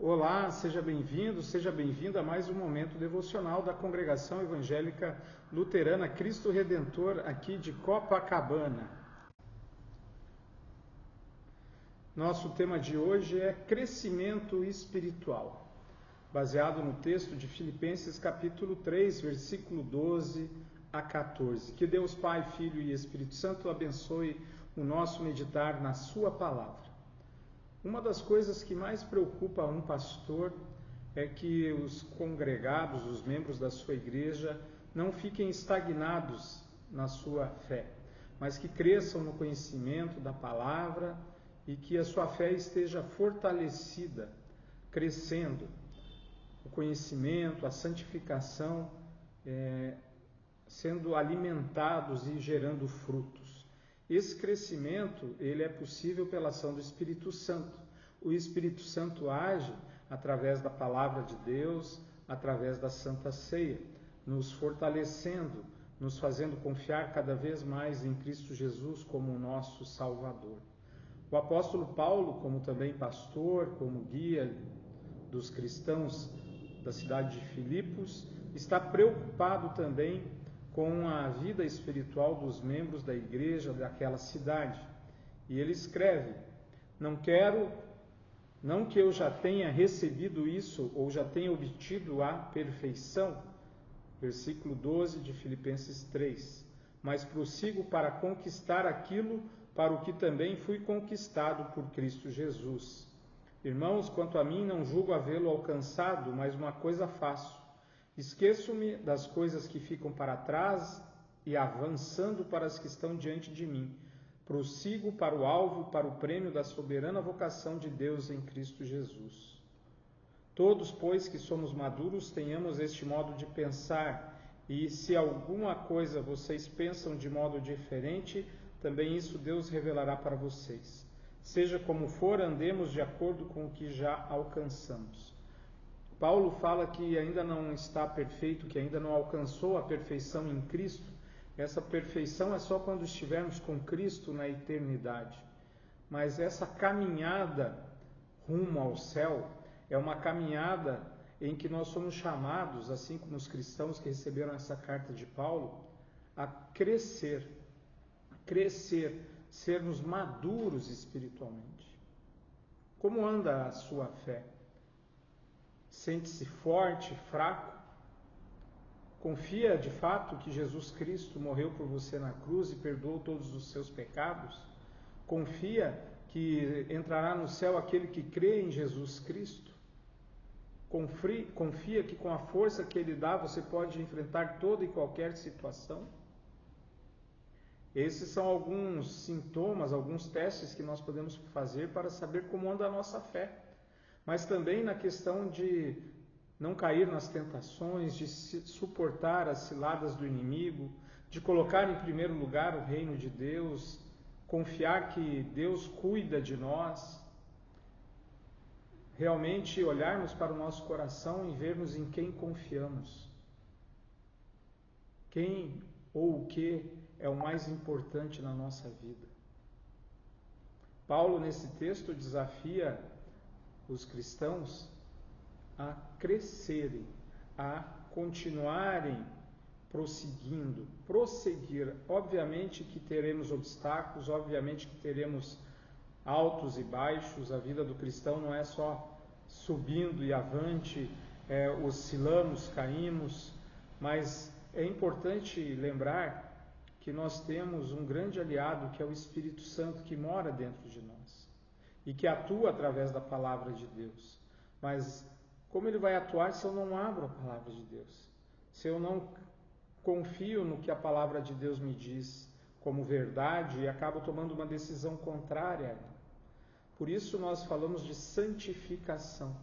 Olá, seja bem-vindo, seja bem-vinda a mais um momento devocional da Congregação Evangélica Luterana Cristo Redentor, aqui de Copacabana. Nosso tema de hoje é crescimento espiritual, baseado no texto de Filipenses capítulo 3, versículo 12 a 14. Que Deus Pai, Filho e Espírito Santo abençoe o nosso meditar na sua palavra. Uma das coisas que mais preocupa um pastor é que os congregados, os membros da sua igreja, não fiquem estagnados na sua fé, mas que cresçam no conhecimento da palavra e que a sua fé esteja fortalecida, crescendo. O conhecimento, a santificação, sendo alimentados e gerando frutos. Esse crescimento ele é possível pela ação do Espírito Santo. O Espírito Santo age através da palavra de Deus, através da Santa Ceia, nos fortalecendo, nos fazendo confiar cada vez mais em Cristo Jesus como o nosso Salvador. O apóstolo Paulo, como também pastor, como guia dos cristãos da cidade de Filipos, está preocupado também com a vida espiritual dos membros da igreja daquela cidade. E ele escreve: não que eu já tenha recebido isso ou já tenha obtido a perfeição, versículo 12 de Filipenses 3, mas prossigo para conquistar aquilo para o que também fui conquistado por Cristo Jesus. Irmãos, quanto a mim, não julgo havê-lo alcançado, mas uma coisa faço. Esqueço-me das coisas que ficam para trás e avançando para as que estão diante de mim. Prossigo para o alvo, para o prêmio da soberana vocação de Deus em Cristo Jesus. Todos, pois, que somos maduros, tenhamos este modo de pensar, e se alguma coisa vocês pensam de modo diferente, também isso Deus revelará para vocês. Seja como for, andemos de acordo com o que já alcançamos. Paulo fala que ainda não está perfeito, que ainda não alcançou a perfeição em Cristo. Essa perfeição é só quando estivermos com Cristo na eternidade. Mas essa caminhada rumo ao céu é uma caminhada em que nós somos chamados, assim como os cristãos que receberam essa carta de Paulo, a crescer, sermos maduros espiritualmente. Como anda a sua fé? Sente-se forte, fraco? Confia de fato que Jesus Cristo morreu por você na cruz e perdoou todos os seus pecados? Confia que entrará no céu aquele que crê em Jesus Cristo? Confia que com a força que Ele dá você pode enfrentar toda e qualquer situação? Esses são alguns sintomas, alguns testes que nós podemos fazer para saber como anda a nossa fé. Mas também na questão de não cair nas tentações, de suportar as ciladas do inimigo, de colocar em primeiro lugar o reino de Deus, confiar que Deus cuida de nós, realmente olharmos para o nosso coração e vermos em quem confiamos. Quem ou o que é o mais importante na nossa vida. Paulo, nesse texto, desafia os cristãos a crescerem, a continuarem prosseguir. Obviamente que teremos obstáculos, obviamente que teremos altos e baixos. A vida do cristão não é só subindo e avante, oscilamos, caímos, mas é importante lembrar que nós temos um grande aliado que é o Espírito Santo que mora dentro de nós e que atua através da palavra de Deus. Mas como ele vai atuar se eu não abro a palavra de Deus? Se eu não confio no que a palavra de Deus me diz como verdade e acabo tomando uma decisão contrária a ela? Por isso nós falamos de santificação.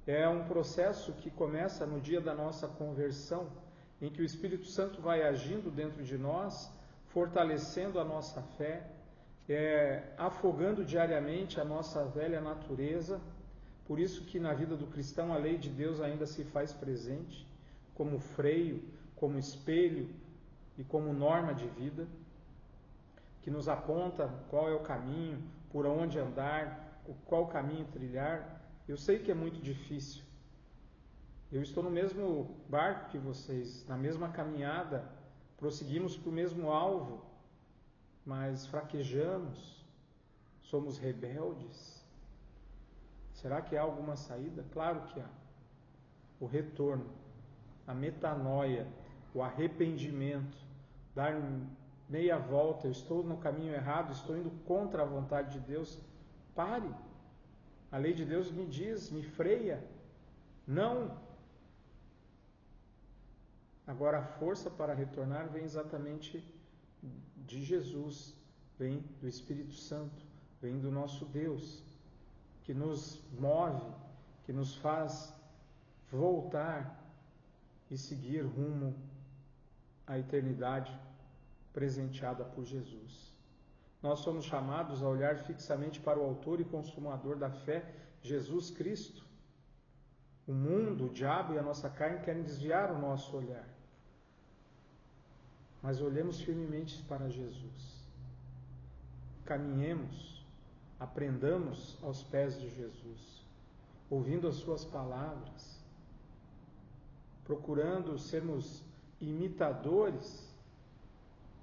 É um processo que começa no dia da nossa conversão, em que o Espírito Santo vai agindo dentro de nós, fortalecendo a nossa fé, afogando diariamente a nossa velha natureza. Por isso que na vida do cristão a lei de Deus ainda se faz presente, como freio, como espelho e como norma de vida, que nos aponta qual é o caminho, por onde andar, qual caminho trilhar. Eu sei que é muito difícil. Eu estou no mesmo barco que vocês, na mesma caminhada, prosseguimos para o mesmo alvo, mas fraquejamos, somos rebeldes. Será que há alguma saída? Claro que há. O retorno, a metanoia, o arrependimento, dar meia volta, eu estou no caminho errado, estou indo contra a vontade de Deus. Pare. A lei de Deus me diz, me freia. Não. Agora a força para retornar vem exatamente de Jesus, vem do Espírito Santo, vem do nosso Deus, que nos move, que nos faz voltar e seguir rumo à eternidade presenteada por Jesus. Nós somos chamados a olhar fixamente para o autor e consumador da fé, Jesus Cristo. O mundo, o diabo e a nossa carne querem desviar o nosso olhar. Mas olhemos firmemente para Jesus. Caminhemos, aprendamos aos pés de Jesus, ouvindo as suas palavras, procurando sermos imitadores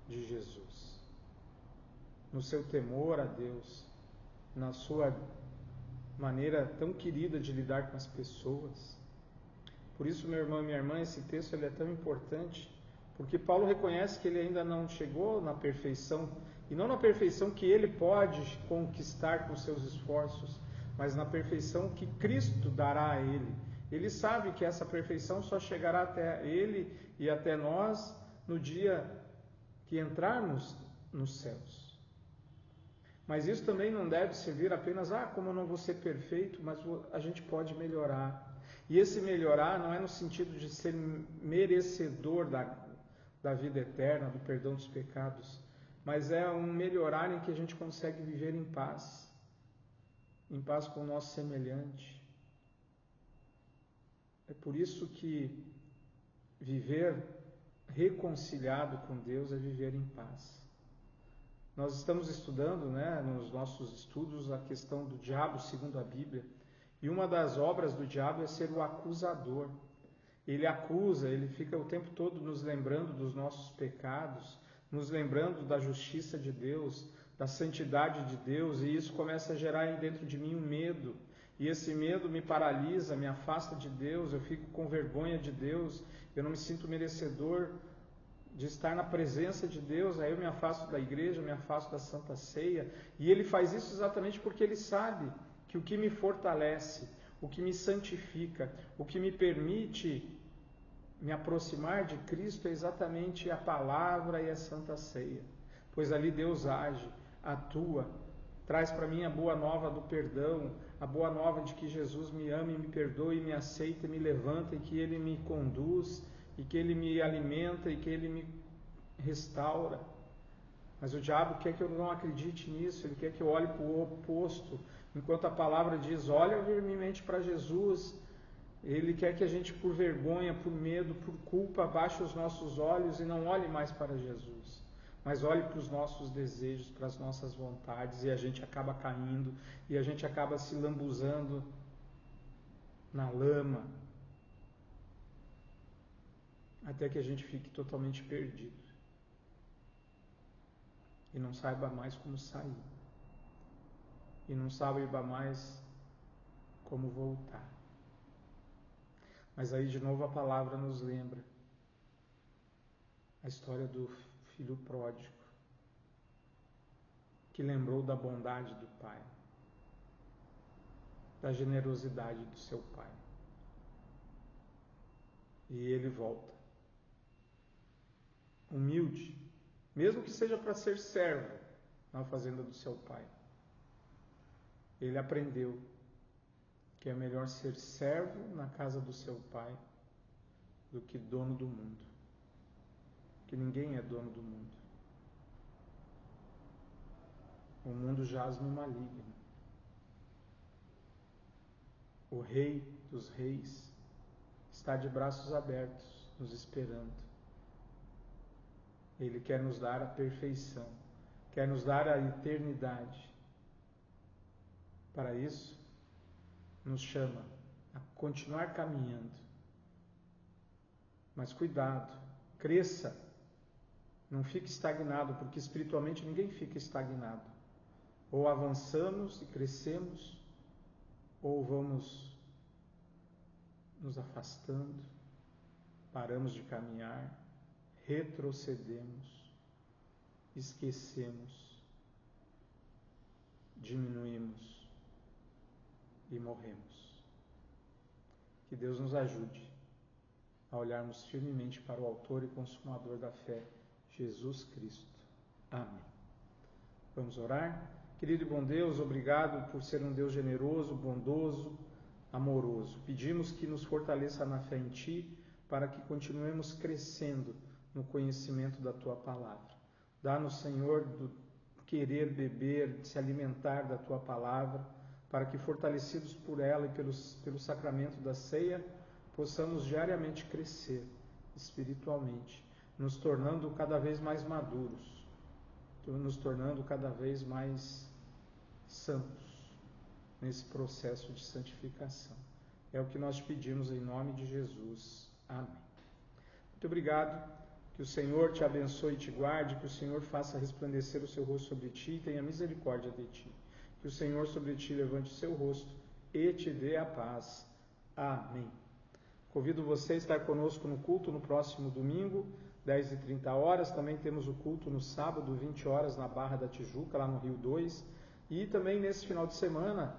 de Jesus, no seu temor a Deus, na sua maneira tão querida de lidar com as pessoas. Por isso, meu irmão e minha irmã, esse texto ele é tão importante, porque Paulo reconhece que ele ainda não chegou na perfeição, e não na perfeição que ele pode conquistar com seus esforços, mas na perfeição que Cristo dará a ele. Ele sabe que essa perfeição só chegará até ele e até nós no dia que entrarmos nos céus. Mas isso também não deve servir apenas, como eu não vou ser perfeito, mas a gente pode melhorar. E esse melhorar não é no sentido de ser merecedor da vida eterna, do perdão dos pecados, mas é um melhorar em que a gente consegue viver em paz com o nosso semelhante. É por isso que viver reconciliado com Deus é viver em paz. Nós estamos estudando, nos nossos estudos, a questão do diabo segundo a Bíblia, e uma das obras do diabo é ser o acusador. Ele acusa, ele fica o tempo todo nos lembrando dos nossos pecados, nos lembrando da justiça de Deus, da santidade de Deus, e isso começa a gerar dentro de mim um medo. E esse medo me paralisa, me afasta de Deus, eu fico com vergonha de Deus, eu não me sinto merecedor de estar na presença de Deus, aí eu me afasto da igreja, me afasto da Santa Ceia, e ele faz isso exatamente porque ele sabe que o que me fortalece, o que me santifica, o que me permite me aproximar de Cristo é exatamente a palavra e a Santa Ceia, pois ali Deus age, atua, traz para mim a boa nova do perdão, a boa nova de que Jesus me ama e me perdoa e me aceita e me levanta e que Ele me conduz e que Ele me alimenta e que Ele me restaura. Mas o diabo quer que eu não acredite nisso, ele quer que eu olhe para o oposto, enquanto a palavra diz, olha firmemente para Jesus. Ele quer que a gente, por vergonha, por medo, por culpa, abaixe os nossos olhos e não olhe mais para Jesus, mas olhe para os nossos desejos, para as nossas vontades, e a gente acaba caindo, e a gente acaba se lambuzando na lama, até que a gente fique totalmente perdido e não saiba mais como sair, e não saiba mais como voltar. Mas aí de novo a palavra nos lembra a história do filho pródigo, que lembrou da bondade do pai, da generosidade do seu pai. E ele volta, humilde, mesmo que seja para ser servo na fazenda do seu pai. Ele aprendeu que é melhor ser servo na casa do seu pai do que dono do mundo. Que ninguém é dono do mundo. O mundo jaz no maligno. O Rei dos Reis está de braços abertos, nos esperando. Ele quer nos dar a perfeição, quer nos dar a eternidade. Para isso, nos chama a continuar caminhando. Mas cuidado, cresça, não fique estagnado, porque espiritualmente ninguém fica estagnado. Ou avançamos e crescemos, ou vamos nos afastando, paramos de caminhar, retrocedemos, esquecemos, diminuímos e morremos. Que Deus nos ajude a olharmos firmemente para o autor e consumador da fé, Jesus Cristo. Amém. Vamos orar? Querido e bom Deus, obrigado por ser um Deus generoso, bondoso, amoroso. Pedimos que nos fortaleça na fé em Ti, para que continuemos crescendo no conhecimento da Tua palavra. Dá-nos, Senhor, do querer beber, se alimentar da Tua palavra, para que, fortalecidos por ela e pelo sacramento da ceia, possamos diariamente crescer espiritualmente, nos tornando cada vez mais maduros, nos tornando cada vez mais santos nesse processo de santificação. É o que nós pedimos em nome de Jesus. Amém. Muito obrigado. Que o Senhor te abençoe e te guarde, que o Senhor faça resplandecer o seu rosto sobre ti e tenha misericórdia de ti. Que o Senhor sobre ti levante o seu rosto e te dê a paz. Amém. Convido você a estar conosco no culto no próximo domingo, 10h30. Também temos o culto no sábado, 20 horas, na Barra da Tijuca, lá no Rio 2. E também nesse final de semana,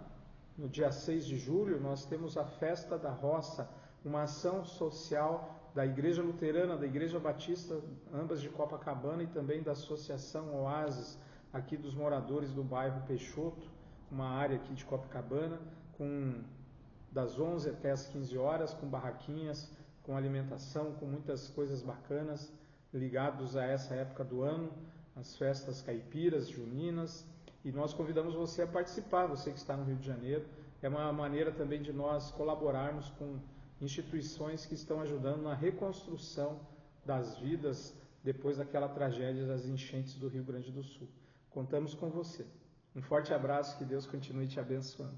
no dia 6 de julho, nós temos a Festa da Roça, uma ação social da Igreja Luterana, da Igreja Batista, ambas de Copacabana, e também da Associação Oasis, aqui dos moradores do bairro Peixoto, uma área aqui de Copacabana, das 11 até as 15 horas, com barraquinhas, com alimentação, com muitas coisas bacanas, ligados a essa época do ano, as festas caipiras, juninas, e nós convidamos você a participar, você que está no Rio de Janeiro. É uma maneira também de nós colaborarmos com instituições que estão ajudando na reconstrução das vidas depois daquela tragédia das enchentes do Rio Grande do Sul. Contamos com você. Um forte abraço, que Deus continue te abençoando.